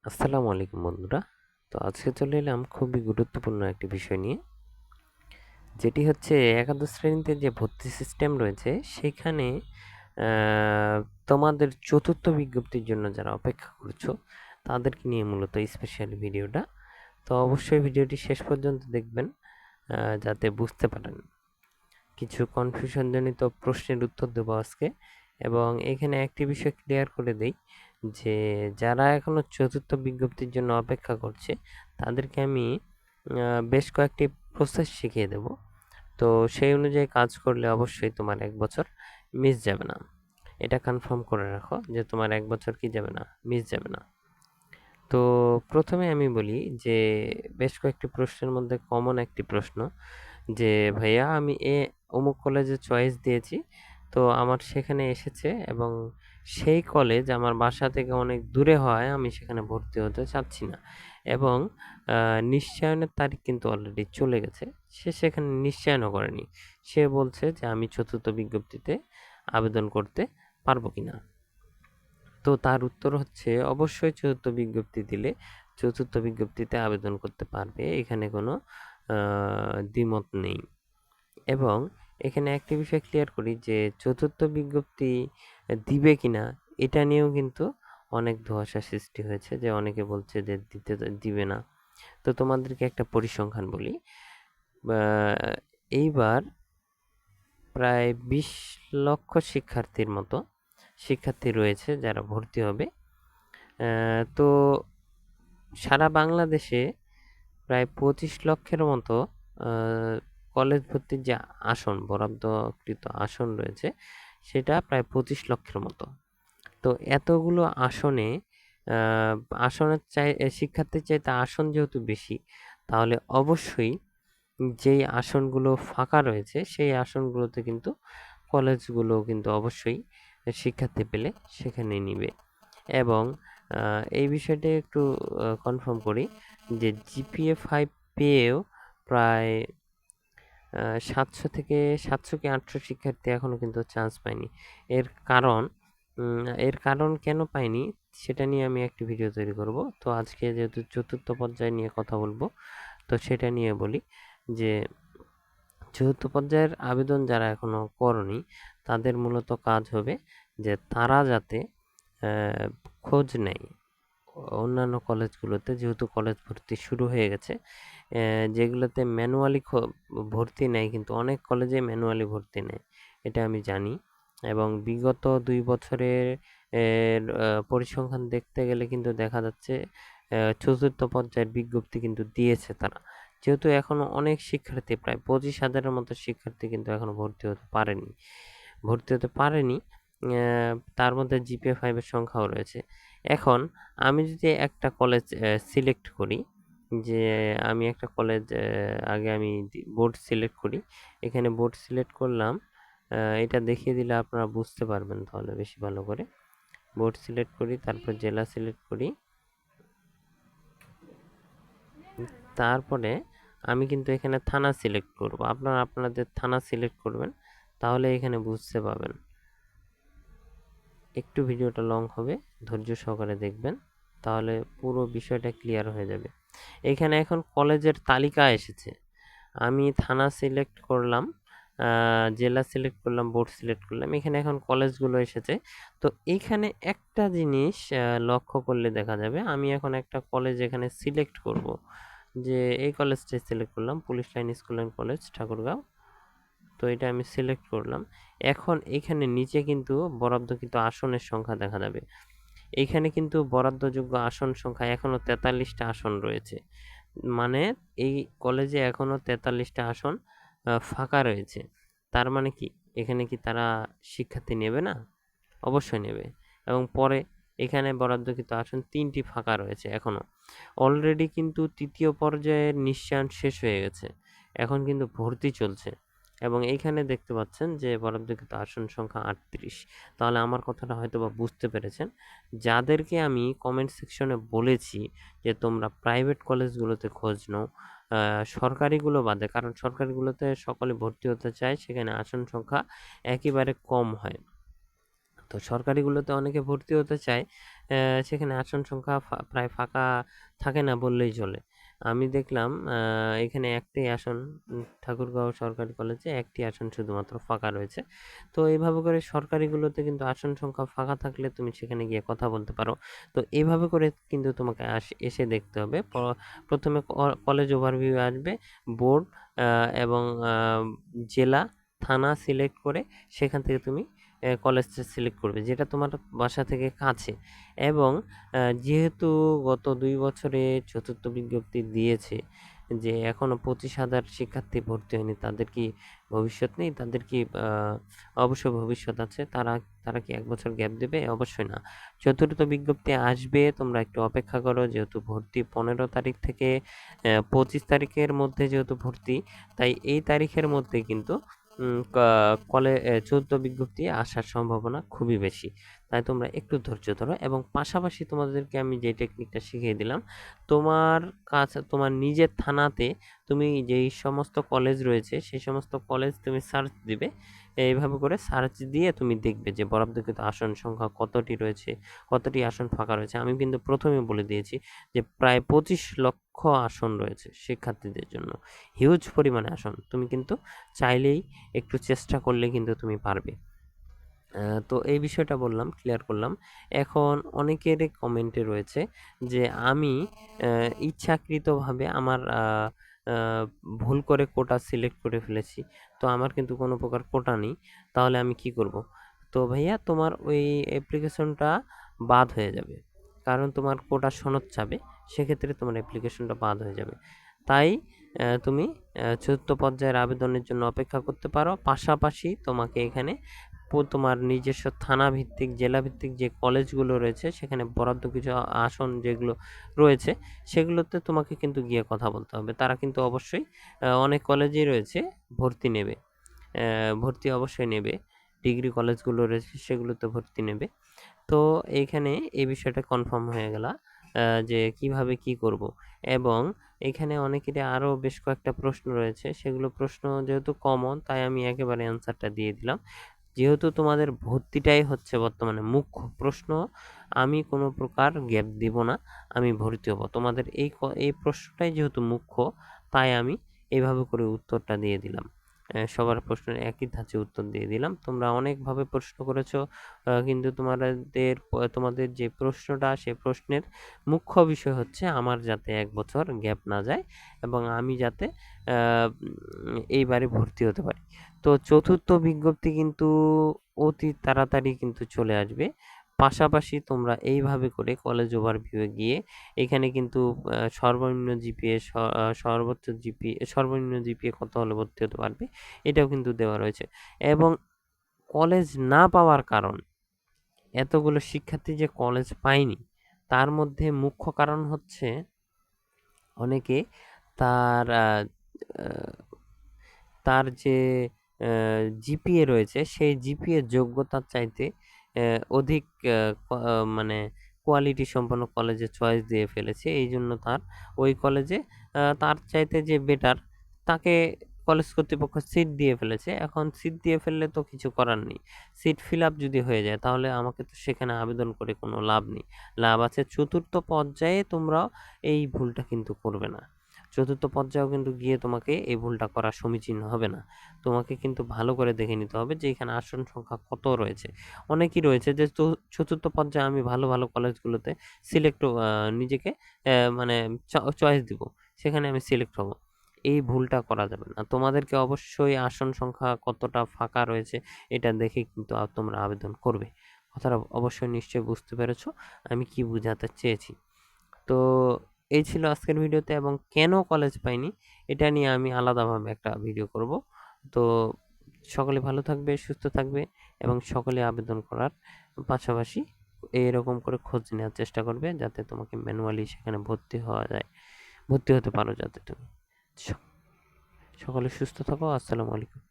আসসালামু আলাইকুম বন্ধুরা। তো আজকে চলে এলাম খুবই গুরুত্বপূর্ণ একটি বিষয় নিয়ে, যেটি হচ্ছে একাদশ শ্রেণীতে যে ভর্তি সিস্টেম রয়েছে সেখানে আহ, তোমাদের চতুর্থ বিজ্ঞপ্তির জন্য যারা অপেক্ষা করছো তাদেরকে নিয়ে মূলত স্পেশালি ভিডিওটা। তো অবশ্যই ভিডিওটি শেষ পর্যন্ত দেখবেন, যাতে বুঝতে পারেন। কিছু কনফিউশনজনিত প্রশ্নের উত্তর দেবো আজকে, এবং এখানে একটি বিষয় ক্লিয়ার করে দেই যে যারা এখনো চতুর্থ বিজ্ঞপ্তির জন্য অপেক্ষা করছে তাদেরকে আমি বেশ কয়েকটি প্রসেস শিখিয়ে দেব। তো সেই অনুযায়ী কাজ করলে অবশ্যই তোমার 1 বছর মিস যাবে না। এটা কনফার্ম করে রাখো যে তোমার 1 বছর কি যাবে না, মিস যাবে না। তো প্রথমে আমি বলি যে বেশ কয়েকটি প্রশ্নের মধ্যে কমন একটি প্রশ্ন যে ভাইয়া আমি অমুক কলেজে চয়েস দিয়েছি, তো আমার সেখানে এসেছে এবং সেই কলেজ আমার বাসা থেকে অনেক দূরে হয়, আমি সেখানে ভর্তি হতে চাচ্ছি না, এবং নিশ্চয়নের তারিখ কিন্তু অলরেডি চলে গেছে। সে সেখানে নিশ্চয়নও করেনি, সে বলছে যে আমি চতুর্থ বিজ্ঞপ্তিতে আবেদন করতে পারবো কিনা। তো তার উত্তর হচ্ছে অবশ্যই চতুর্থ বিজ্ঞপ্তি দিলে চতুর্থ বিজ্ঞপ্তিতে আবেদন করতে পারবে, এখানে কোনো দ্বিমত নেই। এবং এখানে একটি বিষয় ক্লিয়ার করি যে চতুর্থ বিজ্ঞপ্তি দিবে কিনা এটা নিয়েও কিন্তু অনেক ধোঁয়াশা সৃষ্টি হয়েছে, যে অনেকে বলছে যে দিবে না। তো তোমাদেরকে একটা পরিসংখ্যান বলি। এইবার প্রায় 20 লক্ষ শিক্ষার্থীর মতো শিক্ষার্থী রয়েছে যারা ভর্তি হবে। তো সারা বাংলাদেশে প্রায় 25 লক্ষের মতো কলেজ ভর্তির যে আসন, বরাদ্দকৃত আসন রয়েছে, সেটা প্রায় 25 লক্ষের মতো। তো এতগুলো আসনে আহ, আসনের শিক্ষার্থীর চাইতে আসন যেহেতু বেশি, তাহলে অবশ্যই যেই আসনগুলো ফাঁকা রয়েছে সেই আসনগুলোতে কিন্তু কলেজগুলো কিন্তু অবশ্যই শিক্ষার্থী পেলে সেখানে নিবে। এবং এই বিষয়টা একটু কনফার্ম করি যে জিপিএ 5 পেয়েও প্রায় 700 কি 800 শিক্ষার্থী এখনও কিন্তু চান্স পায়নি। এর কারণ এর কারণ কেন পায়নি সেটা নিয়ে আমি একটি ভিডিও তৈরি করব। তো আজকে যেহেতু চতুর্থ পর্যায় নিয়ে কথা বলবো, তো সেটা নিয়ে বলি যে চতুর্থ পর্যায়ের আবেদন যারা এখনো করনি তাদের মূলত কাজ হবে যে তারা যাতে আহ, খোঁজ নেয় অন্যান্য কলেজগুলোতে, যেহেতু কলেজ ভর্তি শুরু হয়ে গেছে। যেগুলোতে ম্যানুয়ালি ভর্তি নেয়, কিন্তু অনেক কলেজে ম্যানুয়ালি ভর্তি নেয়, এটা আমি জানি। এবং বিগত 2 বছরের পরিসংখ্যান দেখতে গেলে কিন্তু দেখা যাচ্ছে চতুর্থ পর্যায়ের বিজ্ঞপ্তি কিন্তু দিয়েছে তারা, যেহেতু এখনো অনেক শিক্ষার্থী, প্রায় 25,000-এর মতো শিক্ষার্থী কিন্তু এখনো ভর্তি হতে পারেনি। তার মধ্যে জিপিএ 5-এর সংখ্যাও রয়েছে। এখন আমি যদি একটা কলেজ সিলেক্ট করি, যে আমি একটা কলেজ আগে আমি বোর্ড সিলেক্ট করি, এখানে বোর্ড সিলেক্ট করলাম। এটা দেখিয়ে দিলে আপনারা বুঝতে পারবেন তাহলে বেশি ভালো করে। বোর্ড সিলেক্ট করি, তারপর জেলা সিলেক্ট করি, তারপরে আমি কিন্তু এখানে থানা সিলেক্ট করব। আপনারা আপনাদের থানা সিলেক্ট করবেন, তাহলে এখানে বুঝতে পাবেন। একটু ভিডিওটা লং হবে, ধৈর্য সহকারে দেখবেন, তাহলে পুরো বিষয়টা ক্লিয়ার হয়ে যাবে। এখানে এখন কলেজের তালিকা এসেছে, আমি থানা সিলেক্ট করলাম, জেলা সিলেক্ট করলাম, বোর্ড সিলেক্ট করলাম, এখানে এখন কলেজগুলো এসেছে। তো এইখানে একটা জিনিস লক্ষ্য করলে দেখা যাবে, আমি এখন একটা কলেজ এখানে সিলেক্ট করব, যে এই কলেজটাই সিলেক্ট করলাম, police line school and college, Thakurgaon. তো এটা আমি সিলেক্ট করলাম। এখন এখানে নিচে কিন্তু বরাদ্দকৃত আসনের সংখ্যা দেখা যাবে। এইখানে কিন্তু বরাদ্দযোগ্য আসন সংখ্যা এখনও 43টা আসন রয়েছে, মানে এই কলেজে এখনও 43টা আসন ফাঁকা রয়েছে। তার মানে কি এখানে কি তারা শিক্ষার্থী নেবে না? অবশ্যই নেবে। এবং পরে এখানে বরাদ্দকৃত আসন 3টি ফাঁকা রয়েছে এখনও। অলরেডি কিন্তু তৃতীয় পর্যায়ের নিশ্চয়ন শেষ হয়ে গেছে, এখন কিন্তু ভর্তি চলছে। এবং এইখানে দেখতে পাচ্ছেন যে বরাদ্দকৃত আসন সংখ্যা 38। তাহলে আমার কথাটা হয়তো বা বুঝতে পেরেছেন। যাদেরকে আমি কমেন্ট সেকশনে বলেছি যে তোমরা প্রাইভেট কলেজগুলোতে খোঁজ নাও, সরকারিগুলো বাদে, কারণ সরকারিগুলোতে সকলে ভর্তি হতে চায়, সেখানে আসন সংখ্যা একেবারে কম হয়। তো সরকারিগুলোতে অনেকে ভর্তি হতে চায়, সেখানে আসন সংখ্যা প্রায় ফাঁকা থাকে না বললেই চলে। আমি দেখলাম এখানে একটাই আসন, ঠাকুরগাঁও সরকারি কলেজে একটি আসন শুধুমাত্র ফাঁকা রয়েছে। তো এইভাবে করে সরকারিগুলোতে কিন্তু আসন সংখ্যা ফাঁকা থাকলে তুমি সেখানে গিয়ে কথা বলতে পারো। তো এইভাবে করে কিন্তু তোমাকে এসে দেখতে হবে। প্রথমে কলেজ ওভারভিউ আসবে, বোর্ড এবং জেলা, থানা সিলেক্ট করে সেখান থেকে তুমি কলেজটা সিলেক্ট করবে যেটা তোমার বাসা থেকে কাছে। এবং যেহেতু গত ২ বছরে চতুর্থ বিজ্ঞপ্তি দিয়েছে যে এখনো ২৫,০০০ শিক্ষার্থী ভর্তি হয়নি, তাদের কি ভবিষ্যৎ নেই? তাদের কি অবশ্যই ভবিষ্যৎ আছে। তারা কি ১ বছর গ্যাপ দেবে? অবশ্যই না। চতুর্থ বিজ্ঞপ্তি আসবে, তোমরা একটু অপেক্ষা করো। যেহেতু ভর্তি ১৫ তারিখ থেকে ২৫ তারিখের মধ্যে যেহেতু ভর্তি, তাই এই তারিখের মধ্যে কিন্তু চতুর্থ বিজ্ঞপ্তি আসার সম্ভাবনা খুবই বেশি। তাই তোমরা একটু ধৈর্য ধরো এবং পাশাপাশি তোমাদেরকে আমি যে টেকনিকটা শিখিয়ে দিলাম, তোমার কাছে তোমার নিজের থানাতে তুমি যেই সমস্ত কলেজ রয়েছে সেই সমস্ত কলেজ তুমি সার্চ দিবে। এইভাবে করে সার্চ দিয়ে তুমি দেখবে যে বরাদ্দকৃত আসন সংখ্যা কতটি রয়েছে, কতটি আসন ফাঁকা রয়েছে। আমি কিন্তু প্রথমে বলে দিয়েছি যে প্রায় ২৫ লক্ষ আসন রয়েছে শিক্ষার্থীদের জন্য। হিউজ পরিমাণে আসন। তুমি কিন্তু চাইলেই একটু চেষ্টা করলে কিন্তু তুমি পারবে। তো এই বিষয়টা বললাম, ক্লিয়ার করলাম। এখন অনেকেরই কমেন্টে রয়েছে যে আমি ইচ্ছাকৃতভাবে আমার আ ভুল করে কোটা সিলেক্ট করে ফেলেছি। তো আমার কিন্তু কোনো প্রকার কোটা নেই। তাহলে আমি কি করব? তো ভাইয়া তোমার ওই অ্যাপ্লিকেশনটা বাদ হয়ে যাবে। কারণ তোমার কোটা সনদ চাবে। সেক্ষেত্রে তোমার অ্যাপ্লিকেশনটা বাদ হয়ে যাবে। তাই তুমি চতুর্থ পর্যায়ের আবেদনের জন্য অপেক্ষা করতে পারো। পাশাপাশি তোমাকে এখানে তোমার নিজস্ব থানা ভিত্তিক, জেলা ভিত্তিক যে কলেজগুলো রয়েছে সেখানে বরাদ্দ কিছু আসন যেগুলো রয়েছে সেগুলোতে তোমাকে কিন্তু গিয়ে কথা বলতে হবে। তারা কিন্তু অবশ্যই অনেক কলেজেই রয়েছে ভর্তি নেবে। ভর্তি অবশ্যই নেবে। ডিগ্রি কলেজগুলো রয়েছে সেগুলোতে ভর্তি নেবে। তো এইখানে এই বিষয়টা কনফার্ম হয়ে গেল যে কিভাবে কি করব। এবং এখানে অনেকেরই আরও বেশ কয়েকটা প্রশ্ন রয়েছে। সেগুলো প্রশ্ন যেহেতু কমন তাই আমি একেবারে অ্যান্সারটা দিয়ে দিলাম। যেহেতু তোমাদের ভর্তিটাই হচ্ছে বর্তমানে মুখ্য প্রশ্ন, আমি কোনো প্রকার গ্যাপ দিব না, আমি ভর্তি হব। তোমাদের এই প্রশ্নটাই যেহেতু মুখ্য, তাই আমি এইভাবে করে উত্তরটা দিয়ে দিলাম। সবার প্রশ্নের একই ধাঁচে উত্তর দিয়ে দিলাম। তোমরা অনেকভাবে প্রশ্ন করেছো, কিন্তু তোমাদের যে প্রশ্নটা, সেই প্রশ্নের মুখ্য বিষয় হচ্ছে আমার যাতে ১ বছর গ্যাপ না যায় এবং আমি যাতে এইবারে ভর্তি হতে পারি। তো চতুর্থ বিজ্ঞপ্তি কিন্তু অতি তাড়াতাড়ি কিন্তু চলে আসবে। পাশাপাশি তোমরা এইভাবে করে কলেজ ওভারভিউ-এ গিয়ে এখানে কিন্তু সর্বনিম্ন জিপিএ, সর্বনিম্ন জিপিএ কত হলে ভর্তি হতে পারবে এটাও কিন্তু দেওয়া রয়েছে। এবং কলেজ না পাওয়ার কারণ, এতগুলো শিক্ষার্থী যে কলেজ পায়নি তার মধ্যে মুখ্য কারণ হচ্ছে অনেকে তার তার যে জিপিএ রয়েছে সেই জিপিএ যোগ্যতার চাইতে অধিক মানে কোয়ালিটি সম্পন্ন কলেজে চয়েস দিয়ে ফেলেছে। এইজন্য তার ওই কলেজে তার চাইতে যে বেটার তাকে কলেজ কর্তৃপক্ষ সিট দিয়ে ফেলেছে। এখন সিট দিয়ে ফেললে তো কিছু করার নেই। সিট ফিল আপ যদি হয়ে যায় তাহলে আমাকে তো সেখানে আবেদন করে কোনো লাভ নেই। লাভ আছে চতুর্থ পর্যায়ে তোমরাও এই ভুলটা কিন্তু করবে না। চতুর্থ পর্যায়েও কিন্তু গিয়ে তোমাকে এই ভুলটা করা সমীচীন হবে না। তোমাকে কিন্তু ভালো করে দেখে নিতে হবে যে এখানে আসন সংখ্যা কত রয়েছে। অনেকেই রয়েছে যে চতুর্থ পর্যায়ে আমি ভালো, ভালো কলেজগুলোতে সিলেক্ট নিজেকে মানে চয়েস দিব। সেখানে আমি সিলেক্ট হব। এই ভুলটা করা যাবে না। তোমাদেরকে অবশ্যই আসন সংখ্যা কতটা ফাঁকা রয়েছে এটা দেখে কিন্তু তোমরা আবেদন করবে। কথাটা অবশ্যই নিশ্চয়ই বুঝতে পেরেছো আমি কি বুঝাতে চেয়েছি। তো এই ছিল আজকের ভিডিওতে এবং কেন কলেজ পাইনি এটা নিয়ে আমি আলাদাভাবে একটা ভিডিও করব। তো সকলে ভালো থাকবে, সুস্থ থাকবে এবং সকলে আবেদন করার পাশাপাশি এরকম করে খোঁজ নেওয়ার চেষ্টা করবে যাতে তোমাকে ম্যানুয়ালি সেখানে ভর্তি হওয়া যায়, ভর্তি হতে পারো যাতে তুমি। সকলে সুস্থ থাকো। আসসালামু আলাইকুম।